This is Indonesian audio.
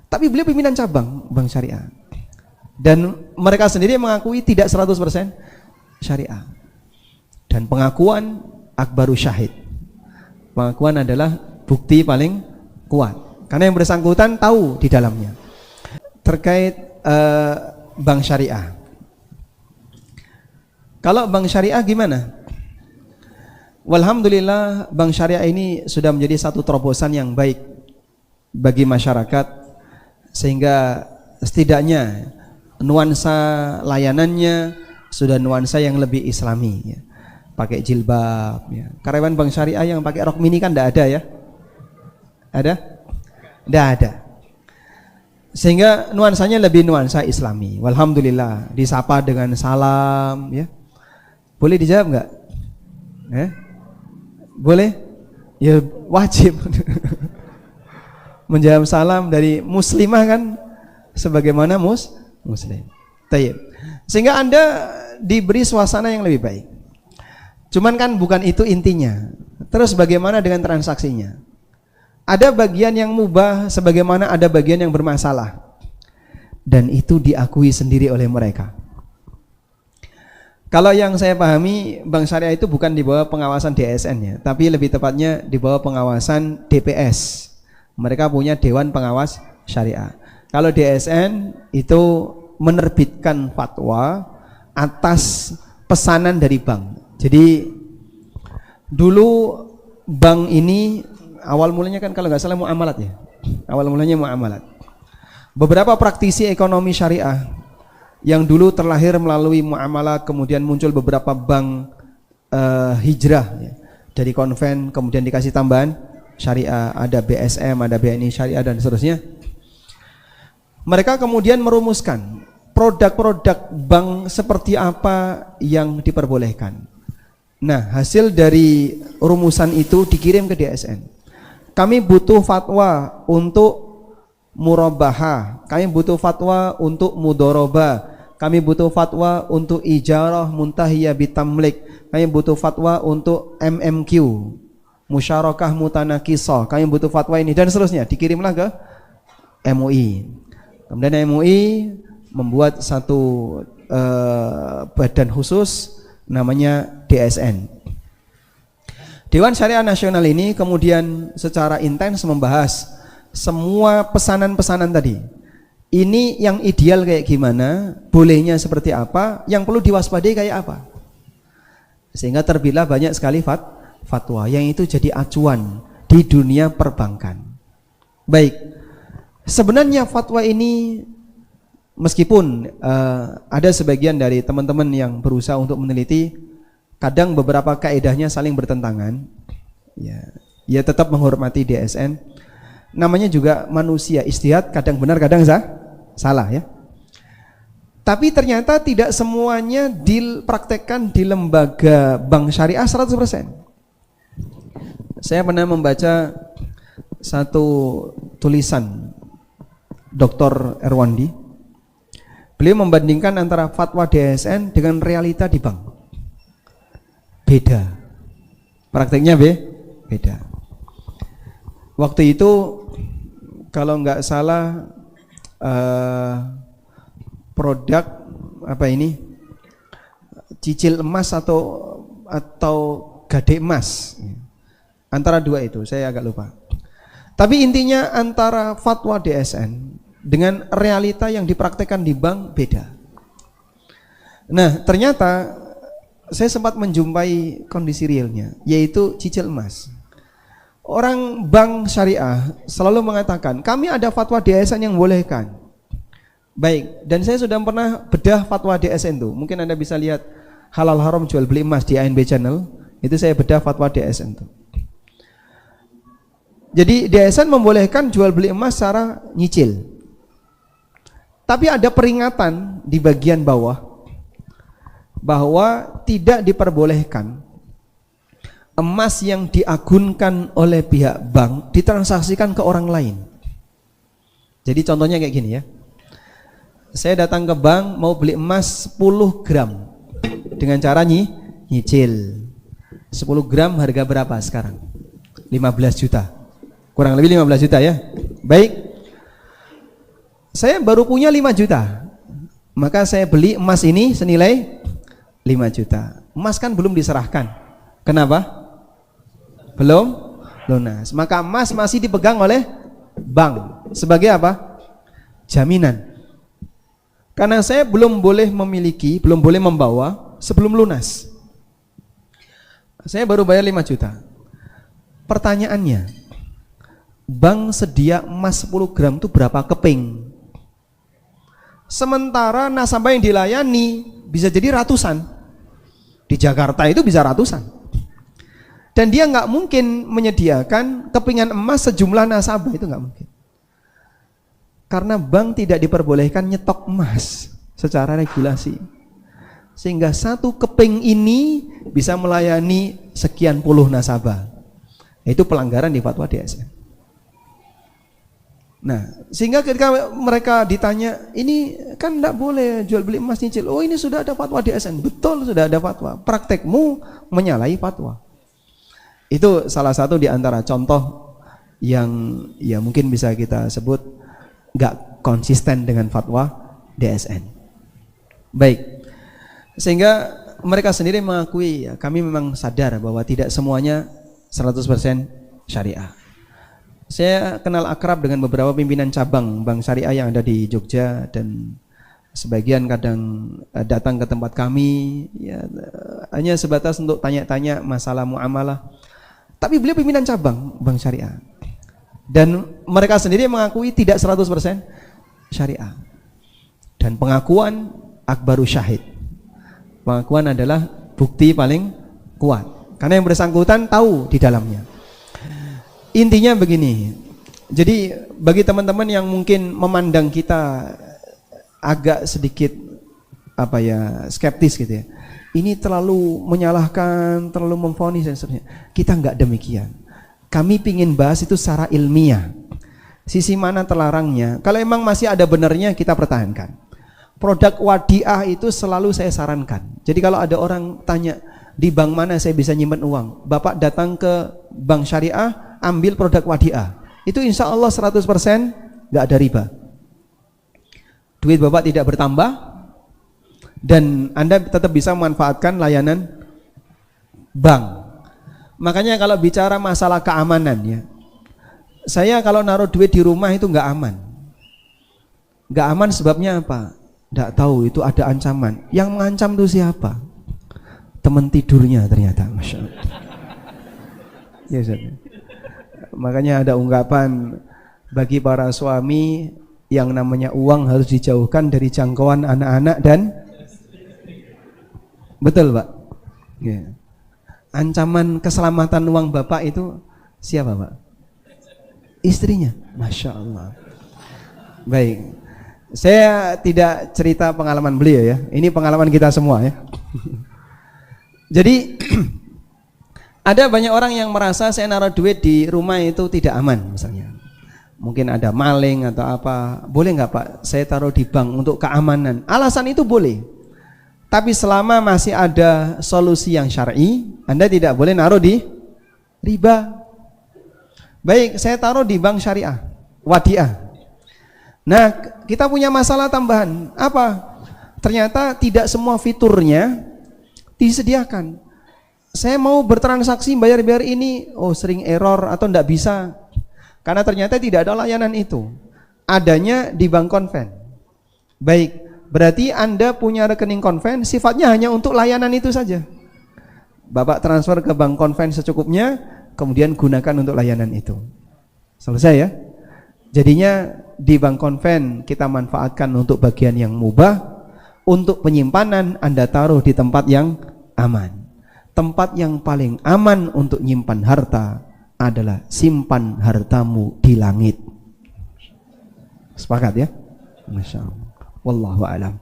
Tapi beliau pimpinan cabang bank syariah. Dan mereka sendiri mengakui tidak 100% syariah. Dan pengakuan akbaru syahid. Pengakuan adalah bukti paling kuat. Karena yang bersangkutan tahu di dalamnya. Terkait bank syariah. Kalau bank syariah gimana? Walhamdulillah bank syariah ini sudah menjadi satu terobosan yang baik bagi masyarakat, sehingga setidaknya nuansa layanannya sudah nuansa yang lebih islami ya. Pakai jilbab ya. Karyawan bank syariah yang pakai rok mini kan tidak ada ya? Ada? Tidak ada. Sehingga nuansanya lebih nuansa islami. Walhamdulillah disapa dengan salam ya. Boleh dijawab enggak? Boleh? Ya wajib. Menjawab salam dari muslimah kan sebagaimana muslim. Tayyib. Sehingga Anda diberi suasana yang lebih baik. Cuman kan bukan itu intinya. Terus bagaimana dengan transaksinya? Ada bagian yang mubah sebagaimana ada bagian yang bermasalah. Dan itu diakui sendiri oleh mereka. Kalau yang saya pahami, bank syariah itu bukan di bawah pengawasan DSN-nya, tapi lebih tepatnya di bawah pengawasan DPS. Mereka punya Dewan Pengawas Syariah. Kalau DSN itu menerbitkan fatwa atas pesanan dari bank. Jadi dulu bank ini awal mulanya kan kalau nggak salah muamalat ya. Awal mulanya muamalat. Beberapa praktisi ekonomi syariah yang dulu terlahir melalui muamalah, kemudian muncul beberapa bank hijrah ya, dari konven, kemudian dikasih tambahan syariah, ada BSM, ada BNI syariah dan seterusnya. Mereka kemudian merumuskan produk-produk bank seperti apa yang diperbolehkan. Nah, hasil dari rumusan itu dikirim ke DSN. Kami butuh fatwa untuk murabahah, kami butuh fatwa untuk mudoroba, kami butuh fatwa untuk ijarah muntahiyah bitamlik, kami butuh fatwa untuk MMQ, musyarakah mutanakisah, kami butuh fatwa ini dan seterusnya. Dikirimlah ke MUI. Kemudian MUI membuat satu badan khusus namanya DSN. Dewan Syariah Nasional ini kemudian secara intens membahas semua pesanan-pesanan tadi. Ini yang ideal kayak gimana, bolehnya seperti apa, yang perlu diwaspadai kayak apa. Sehingga terbitlah banyak sekali fatwa yang itu jadi acuan di dunia perbankan. Baik, sebenarnya fatwa ini meskipun ada sebagian dari teman-teman yang berusaha untuk meneliti, kadang beberapa kaedahnya saling bertentangan. Ya tetap menghormati DSN. Namanya juga manusia, ijtihad kadang benar kadang salah ya. Tapi ternyata tidak semuanya dipraktekkan di lembaga bank syariah 100%. Saya pernah membaca satu tulisan Dr. Erwandi. Beliau membandingkan antara fatwa DSN dengan realita di bank. Beda. Prakteknya beda. Waktu itu kalau nggak salah produk apa ini cicil emas atau gade emas, antara dua itu saya agak lupa. Tapi intinya antara fatwa DSN dengan realita yang dipraktekkan di bank beda. Nah ternyata saya sempat menjumpai kondisi realnya, yaitu cicil emas. Orang bank syariah selalu mengatakan, kami ada fatwa DSN yang bolehkan. Baik, dan saya sudah pernah bedah fatwa DSN itu. Mungkin Anda bisa lihat halal haram jual beli emas di ANB channel. Itu saya bedah fatwa DSN itu. Jadi DSN membolehkan jual beli emas secara nyicil. Tapi ada peringatan di bagian bawah bahwa tidak diperbolehkan emas yang diagunkan oleh pihak bank ditransaksikan ke orang lain. Jadi contohnya kayak gini ya. Saya datang ke bank mau beli emas 10 gram dengan cara nyicil. 10 gram harga berapa sekarang? 15 juta. Kurang lebih 15 juta ya. Baik. Saya baru punya 5 juta, maka saya beli emas ini senilai 5 juta. Emas kan belum diserahkan. Kenapa? Belum lunas. Maka emas masih dipegang oleh bank sebagai apa? Jaminan. Karena saya belum boleh memiliki, belum boleh membawa sebelum lunas. Saya baru bayar 5 juta. Pertanyaannya, bank sedia emas 10 gram itu berapa keping? Sementara nasabah yang dilayani bisa jadi ratusan. Di Jakarta itu bisa ratusan. Dan dia nggak mungkin menyediakan kepingan emas sejumlah nasabah, itu nggak mungkin. Karena bank tidak diperbolehkan nyetok emas secara regulasi. Sehingga satu keping ini bisa melayani sekian puluh nasabah. Itu pelanggaran di fatwa DSN. Nah, sehingga ketika mereka ditanya, ini kan tidak boleh jual beli emas nyicil. Oh, ini sudah ada fatwa DSN. Betul, sudah ada fatwa. Praktekmu menyalahi fatwa. Itu salah satu di antara contoh yang ya mungkin bisa kita sebut nggak konsisten dengan fatwa DSN. Baik. Sehingga mereka sendiri mengakui, ya, kami memang sadar bahwa tidak semuanya 100% syariah. Saya kenal akrab dengan beberapa pimpinan cabang bank syariah yang ada di Jogja, dan sebagian kadang datang ke tempat kami ya, hanya sebatas untuk tanya-tanya masalah muamalah. Tapi beliau pimpinan cabang bank syariah. Dan mereka sendiri mengakui tidak 100% syariah. Dan pengakuan akbaru syahid. Pengakuan adalah bukti paling kuat. Karena yang bersangkutan tahu di dalamnya. Intinya begini, jadi bagi teman-teman yang mungkin memandang kita agak sedikit skeptis gitu ya, ini terlalu menyalahkan, terlalu memvonis dan seterusnya, kita enggak demikian. Kami pingin bahas itu secara ilmiah, sisi mana terlarangnya. Kalau emang masih ada benarnya, kita pertahankan. Produk wadiah itu selalu saya sarankan. Jadi kalau ada orang tanya, di bank mana saya bisa nyimpen uang, Bapak datang ke bank syariah, ambil produk wadiah. Itu insya Allah 100% gak ada riba. Duit Bapak tidak bertambah, dan Anda tetap bisa memanfaatkan layanan bank. Makanya kalau bicara masalah keamanan ya, saya kalau naruh duit di rumah itu gak aman. Gak aman sebabnya apa? Gak tahu, itu ada ancaman. Yang mengancam itu siapa? Teman tidurnya ternyata, Masya Allah. Ya, makanya ada ungkapan bagi para suami, yang namanya uang harus dijauhkan dari jangkauan anak-anak dan betul Pak ya. Ancaman keselamatan uang Bapak itu siapa Pak? Istrinya. Masya Allah. Baik, saya tidak cerita pengalaman beliau ya, ini pengalaman kita semua ya. Jadi ada banyak orang yang merasa saya naruh duit di rumah itu tidak aman misalnya. Mungkin ada maling atau apa. Boleh nggak Pak saya taruh di bank untuk keamanan? Alasan itu boleh. Tapi selama masih ada solusi yang syar'i, Anda tidak boleh naruh di riba. Baik, saya taruh di bank syariah, wadiah. Nah, kita punya masalah tambahan. Apa? Ternyata tidak semua fiturnya disediakan. Saya mau bertransaksi bayar-bayar ini, oh sering error atau enggak bisa. Karena ternyata tidak ada layanan itu. Adanya di bank konven. Baik, berarti Anda punya rekening konven, sifatnya hanya untuk layanan itu saja. Bapak transfer ke bank konven secukupnya, kemudian gunakan untuk layanan itu. Selesai ya? Jadinya di bank konven kita manfaatkan untuk bagian yang mubah. Untuk penyimpanan Anda taruh di tempat yang aman. Tempat yang paling aman untuk nyimpan harta adalah simpan hartamu di langit. Sepakat ya? Masya Allah. Wallahu a'lam.